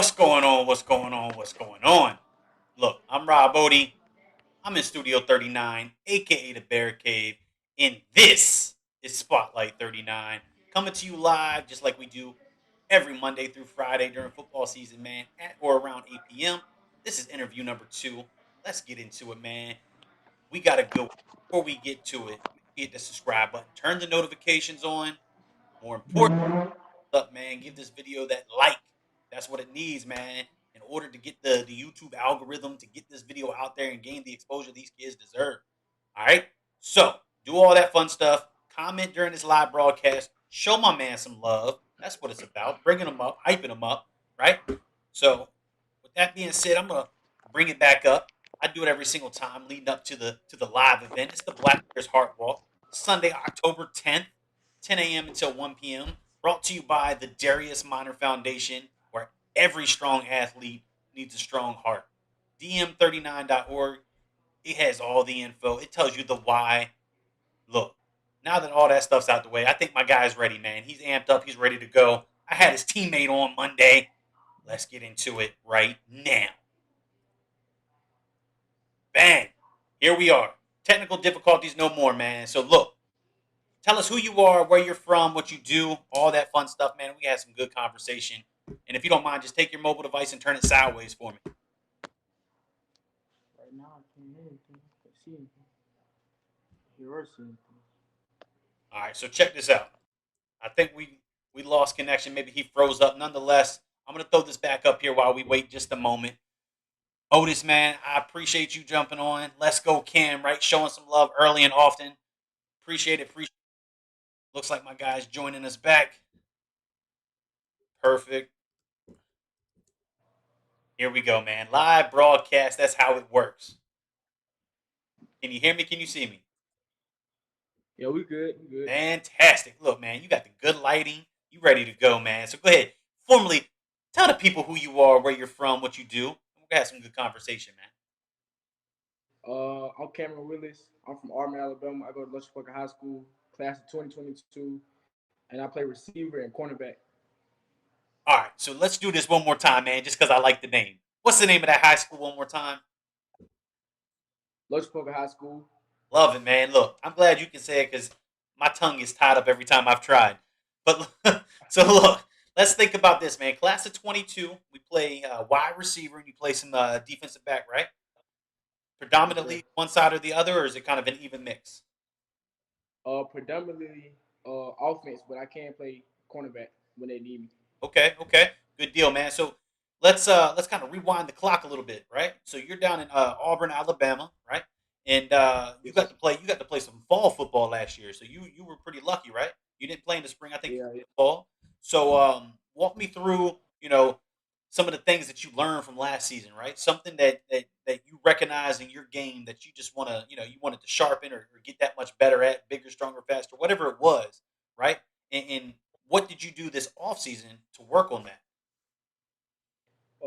What's going on? What's going on? What's going on? Look, I'm Rob Odie. I'm in Studio 39, aka the Bear Cave, and this is Spotlight 39, coming to you live just like we do every Monday through Friday during football season, man, at or around 8 p.m. This is interview number two. Let's get into it, man. We got to go. Before we get to it, hit the subscribe button, turn the notifications on. More important, up, man. Give this video that like. That's what it needs, man. In order to get the YouTube algorithm to get this video out there and gain the exposure these kids deserve. All right. So do all that fun stuff. Comment during this live broadcast. Show my man some love. That's what it's about. Bringing him up, hyping him up. Right. So with that being said, I'm gonna bring it back up. I do it every single time leading up to the live event. It's the Black Bears Heart Walk, Sunday, October 10th, 10 a.m. until 1 p.m. Brought to you by the Darius Minor Foundation, where every strong athlete needs a strong heart. DM39.org. It has all the info. It tells you the why. Look, now that all that stuff's out the way, I think my guy's ready, man. He's amped up. He's ready to go. I had his teammate on Monday. Let's get into it right now. Bang. Here we are. Technical difficulties no more, man. So look, tell us who you are, where you're from, what you do, all that fun stuff, man. We had some good conversation. And if you don't mind, just take your mobile device and turn it sideways for me. Right now, I can't hear anything. I can't see anything. Hear or see anything. All right, so check this out. I think we lost connection. Maybe he froze up. Nonetheless, I'm gonna throw this back up here while we wait just a moment. Otis, man, I appreciate you jumping on. Let's go, Cam. Right, showing some love early and often. Appreciate it. Appreciate. Looks like my guy's joining us back. Perfect. Here we go, man. Live broadcast. That's how it works. Can you hear me? Can you see me? Yeah, we good. We good. Fantastic. Look, man, you got the good lighting. You ready to go, man. So go ahead. Formally tell the people who you are, where you're from, what you do. We're gonna have some good conversation, man. I'm Kameron Willis. I'm from Auburn, Alabama. I go to Lush High School, class of 2022, and I play receiver and cornerback. All right, so let's do this one more time, man, just because I like the name. What's the name of that high school one more time? Lush High School. Love it, man. Look, I'm glad you can say it because my tongue gets tied up every time I've tried. But so look, let's think about this, man. Class of 22, we play wide receiver and you play some defensive back, right? Yes, sir. Predominantly one side or the other, or is it kind of an even mix? Predominantly offense, but I can play cornerback when they need me. Okay, okay, good deal, man. So let's kind of rewind the clock a little bit, right? So you're down in Auburn, Alabama, right? And Yes, sir. you got to play some fall football last year, so you were pretty lucky, right? You didn't play in the spring, I think you Yeah, played in the fall. So walk me through, some of the things that you learned from last season, right? Something that you recognize in your game that you just want to, you wanted to sharpen or get that much better at, bigger, stronger, faster, whatever it was, right? And what did you do this off season to work on that?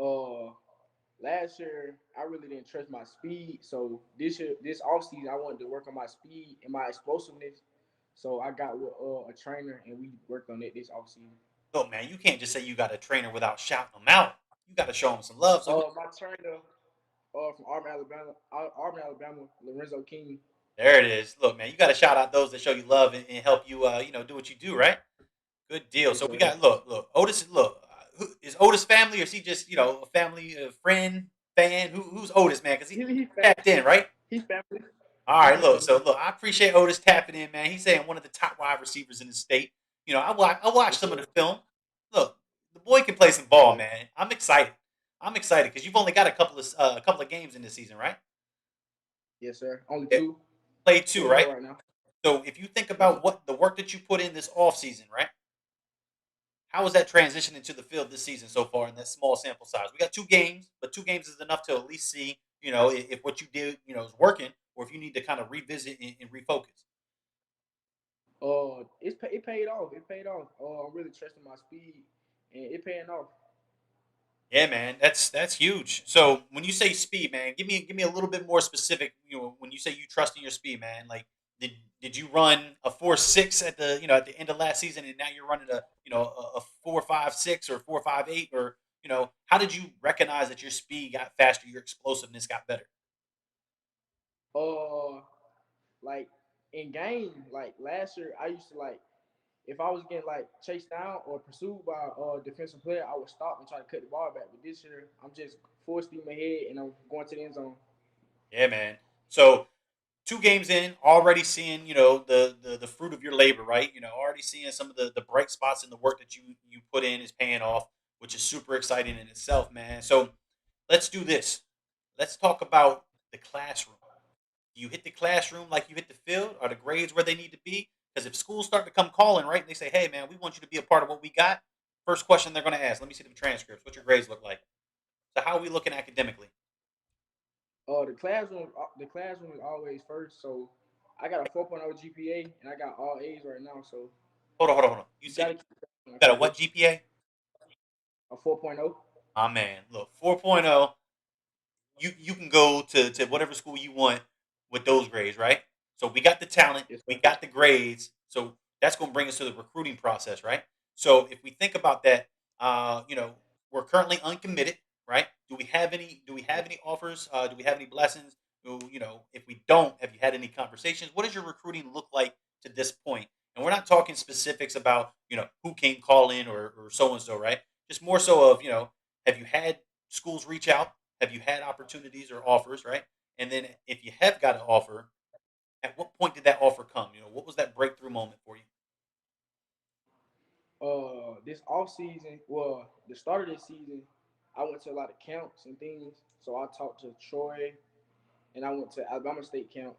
uh, last year I really didn't trust my speed. So this off season, I wanted to work on my speed and my explosiveness. So I got with a trainer and we worked on it this off season. Look, man, you can't just say you got a trainer without shouting them out. You got to show them some love. So My trainer from Auburn, Alabama, Lorenzo King. there it is. Look, man, you got to shout out those that show you love and help you, do what you do, right? Good deal. Yes, So we sir. got look, Otis. Look, is Otis family or is he just a family friend fan? Who's Otis, man? Because he He family. tapped in, right? He family. All He right, look. family. So look, I appreciate Otis tapping in, man. He's saying one of the top wide receivers in the state. I watched Yes, some of the sir. film. Look, the boy can play some ball, Yeah. man. I'm excited. I'm excited because you've only got a couple of games in this season, right? Yes, sir. Only Yeah, two. played Two two, and right? oh right now. So if you think Yes, sir. about what the work that you put in this off season, right? How was that transition into the field this season so far in that small sample size? We got two games, but two games is enough to at least see, if what you did, is working, or if you need to kind of revisit and refocus. It paid off. It paid off. I'm really trusting my speed, and it paying off. Yeah, man, that's huge. So when you say speed, man, give me a little bit more specific. When you say you trust in your speed, man, like did did you run a 4.6 at the at the end of last season, and now you're running a 4.56 or 4.58, or how did you recognize that your speed got faster, your explosiveness got better? Uh, like in game, like last year, I used to like if I was getting like chased down or pursued by a defensive player, I would stop and try to cut the ball back. But this year, I'm just full steam ahead and I'm going to the end zone. Yeah, man. So 2 games in, already seeing the fruit of your labor, right? Already seeing some of the bright spots in the work that you put in is paying off, which is super exciting in itself, man. So let's do this. Let's talk about the classroom. Do you hit the classroom like you hit the field? Are the grades where they need to be? Because if schools start to come calling, right, and they say, "Hey, man, we want you to be a part of what we got," first question they're going to ask, "Let me see the transcripts. What your grades look like?" So how are we looking academically? The classroom is always first. So I got a 4.0 GPA and I got all A's right now. So Hold on. You you said got you to keep it like got a that. what GPA? A 4.0. Ah, man, look, 4.0. You can go to whatever school you want with those grades, right? So we got the talent, Yes, we sir. got the grades. So that's going to bring us to the recruiting process, right? So if we think about that, we're currently uncommitted, right? Do we have any? Do we have any offers? Do we have any blessings? If we don't, have you had any conversations? What does your recruiting look like to this point? And we're not talking specifics about who came call in or so and so, right? Just more so of have you had schools reach out? Have you had opportunities or offers, right? And then if you have got an offer, at what point did that offer come? What was that breakthrough moment for you? This off season, well, the start of this season, I went to a lot of camps and things. So I talked to Troy, and I went to Alabama State camp,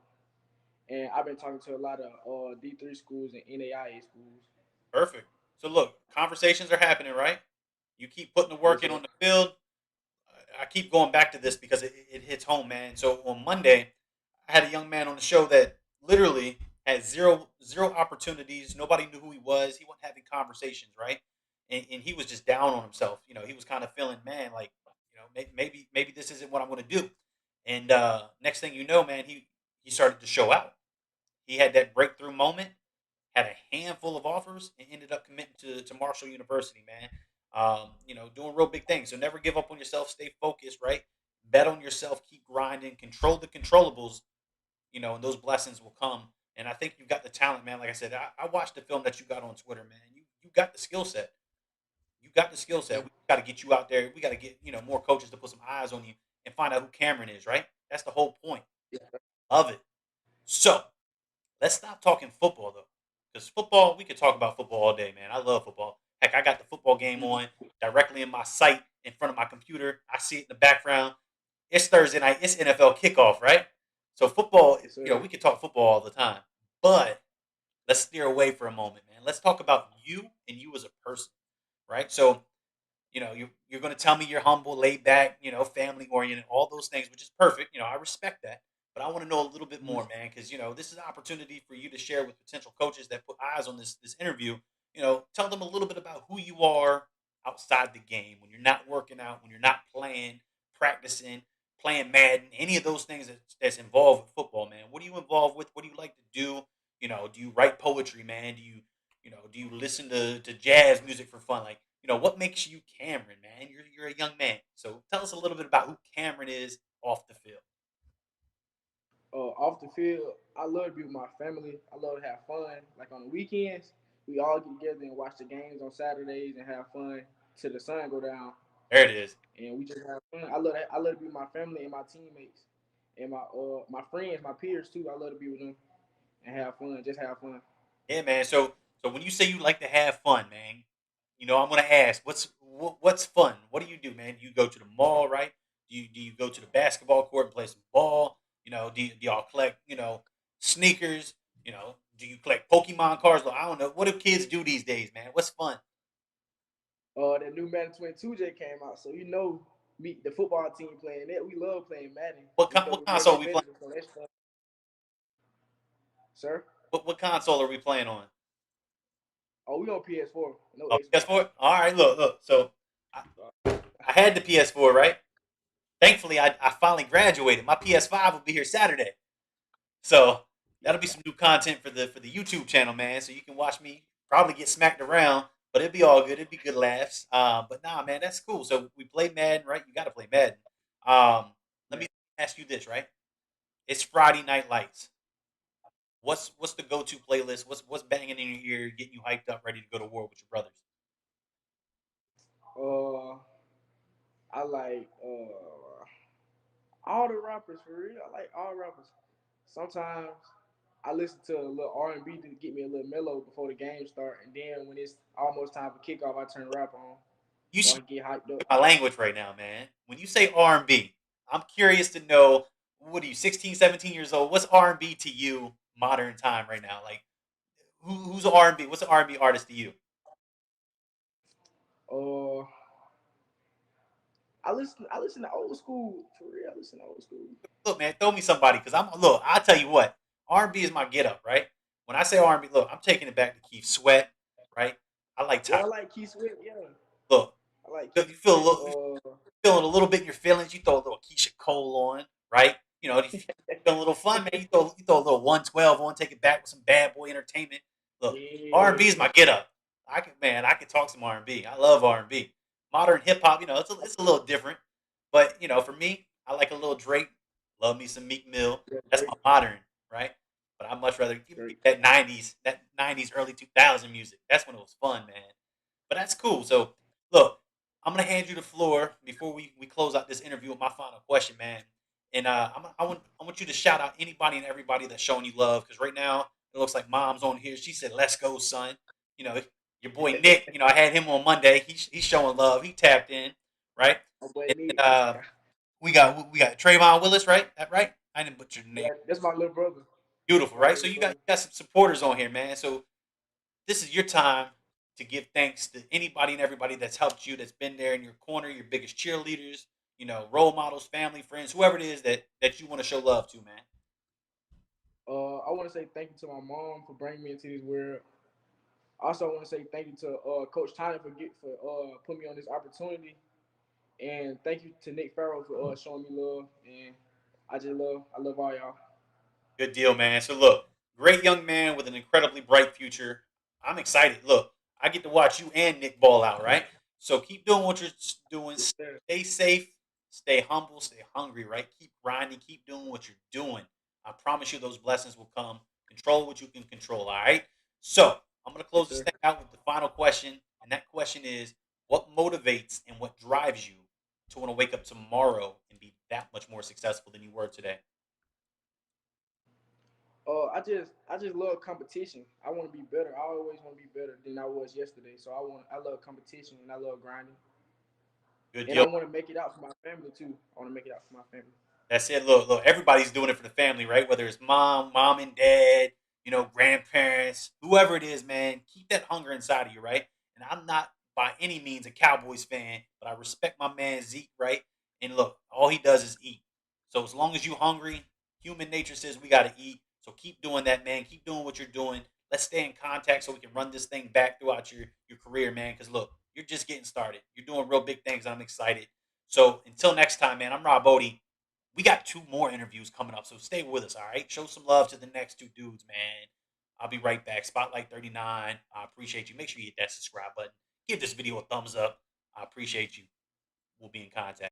and I've been talking to a lot of D3 schools and NAIA schools. Perfect. So look, conversations are happening, right? You keep putting the Yes, work in sir. on the field. I keep going back to this because it hits home, man. So on Monday, I had a young man on the show that literally had zero opportunities. Nobody knew who he was. He wasn't having conversations, right? And he was just down on himself. He was kind of feeling, man, like maybe this isn't what I'm going to do. And next thing you know, man, he started to show out. He had that breakthrough moment, had a handful of offers, and ended up committing to Marshall University, man. Doing real big things. So never give up on yourself. Stay focused, right? Bet on yourself. Keep grinding. Control the controllables. And those blessings will come. And I think you've got the talent, man. Like I said, I watched the film that you got on Twitter, man. You got the skill set. You got the skill set. Yeah. We got to get you out there. We got to get more coaches to put some eyes on you and find out who Cameron is, right? That's the whole point Yeah. of it. So let's stop talking football though, because football we could talk about football all day, man. I love football. Heck, I got the football game on directly in my sight in front of my computer. I see it in the background. It's Thursday night. It's NFL kickoff, right? So football, Yes, sir. we could talk football all the time, but let's steer away for a moment, man. Let's talk about you and you as a person, right? So you're going to tell me you're humble, laid back, family oriented, all those things, which is perfect. I respect that. But I want to know a little bit Mhm. more, man, because this is an opportunity for you to share with potential coaches that put eyes on this interview. Tell them a little bit about who you are outside the game when you're not working out, when you're not playing, practicing, playing Madden, any of those things that's involved with football, man. What are you involved with? What do you like to do? Do you write poetry, man? Do you listen to jazz music for fun? Like, what makes you Cameron, man? You're a young man. So tell us a little bit about who Cameron is off the field. Off the field, I love to be with my family. I love to have fun. Like on the weekends, we all get together and watch the games on Saturdays and have fun till the sun go down. There it is. And we just have fun. I love that. I love to be with my family and my teammates and my friends, my peers too. I love to be with them and have fun. Just have fun. Yeah, man. So when you say you like to have fun, man, I'm gonna ask, what's fun? What do you do, man? Do you go to the mall, right? Do you go to the basketball court and play some ball? Do y'all collect, sneakers? Do you collect Pokemon cards? Well, I don't know. What do kids do these days, man? What's fun? That new Madden 22 just came out, so me the football team playing that. We love playing Madden. What We're console are we playing? competitive, so that's fun, sir. What console are we playing on? Oh, we on PS4, no Oh, Xbox. PS4. All right, look. So I, Uh, I had the PS4, right? Thankfully, I finally graduated. My PS5 will be here Saturday, so yeah, that'll be some new content for the YouTube channel, man. So you can watch me probably get smacked around, but it'd be all good. It'd be good laughs. But nah, man, that's cool. So we play Madden, right? You got to play Madden. Let Yeah. me ask you this, right? It's Friday Night Lights. What's the go to playlist? What's banging in your ear, getting you hyped up, ready to go to war with your brothers? Uh, I like all the rappers for real. I like all rappers. Sometimes I listen to a little R&B to get me a little mellow before the game start, and then when it's almost time for kickoff, I turn rap on You so I speak can get hyped up. my language right now, man. When you say R&B, I'm curious to know what are you 16, 17 years old? What's R&B to you modern time right now? Like who's R&B? What's an R&B artist to you? Uh, I listen to old school for real. I listen to old school. Look, man, throw me somebody because I'm look. I tell you what, R&B is my get up, right? When I say R&B, look, I'm taking it back to Keith Sweat, right? I like Yeah, Ty. I like Keith Sweat. Yeah, Look, I like you Keith feel a Sweat. little, feeling a little bit in your feelings. You throw a little Keisha Cole on, right? You know, if you feeling a little fun, man, you throw a little 112 on, take it back with some bad boy entertainment. Look, R&B is Yeah, my get up. I can talk some R&B. I love R&B. Modern hip hop, it's a little different, but for me, I like a little Drake. Love me some Meek Mill. yeah, That's Drake, my modern, right? But I much rather give me Drake. that '90s, early 2000 music. That's when it was fun, man. But that's cool. So look, I'm gonna hand you the floor before we close out this interview with my final question, man. And I want you to shout out anybody and everybody that's showing you love because right now it looks like mom's on here. She said, "Let's go, son." You know, your boy Nick. I had him on Monday. He's showing love. He tapped in, right? My boy And Nick. we got Trayvon Willis, right? That right? I didn't butcher the name. Yeah, that's my little brother. Beautiful, My right? So little you got brother. you got some supporters on here, man. So this is your time to give thanks to anybody and everybody that's helped you, that's been there in your corner, your biggest cheerleaders, role models, family, friends, whoever it is that you want to show love to, man. I want to say thank you to my mom for bringing me into this world. I also want to say thank you to Coach Tyler for putting me on this opportunity, and thank you to Nick Farrell for showing me love. And I love all y'all. Good deal, man. So look, great young man with an incredibly bright future. I'm excited. Look, I get to watch you and Nick ball out, right? So keep doing what you're doing. Yes, sir. Stay safe, stay humble, stay hungry, right? Keep grinding, keep doing what you're doing. I promise you those blessings will come. Control what you can control, all right? So I'm gonna Yes, close this sir. thing out with the final question, and that question is what motivates and what drives you to want to wake up tomorrow and be that much more successful than you were today? I just love competition. I want to be better. I always want to be better than I was yesterday. So I love competition and I love grinding. Good And I deal. want to make it out for my family too. I want to make it out for my family. That's it. Look, everybody's doing it for the family, right? Whether it's mom and dad, grandparents, whoever it is, man, keep that hunger inside of you, right? And I'm not by any means a Cowboys fan, but I respect my man Zeke, right? And look, all he does is eat. So as long as you're hungry, human nature says we got to eat. So keep doing that, man. Keep doing what you're doing. Let's stay in contact so we can run this thing back throughout your career, man. Because look, you're just getting started. You're doing real big things, and I'm excited. So until next time, man, I'm Rob Bodie. We got two more interviews coming up, so stay with us, all right? Show some love to the next two dudes, man. I'll be right back. Spotlight 39. I appreciate you. Make sure you hit that subscribe button. Give this video a thumbs up. I appreciate you. We'll be in contact.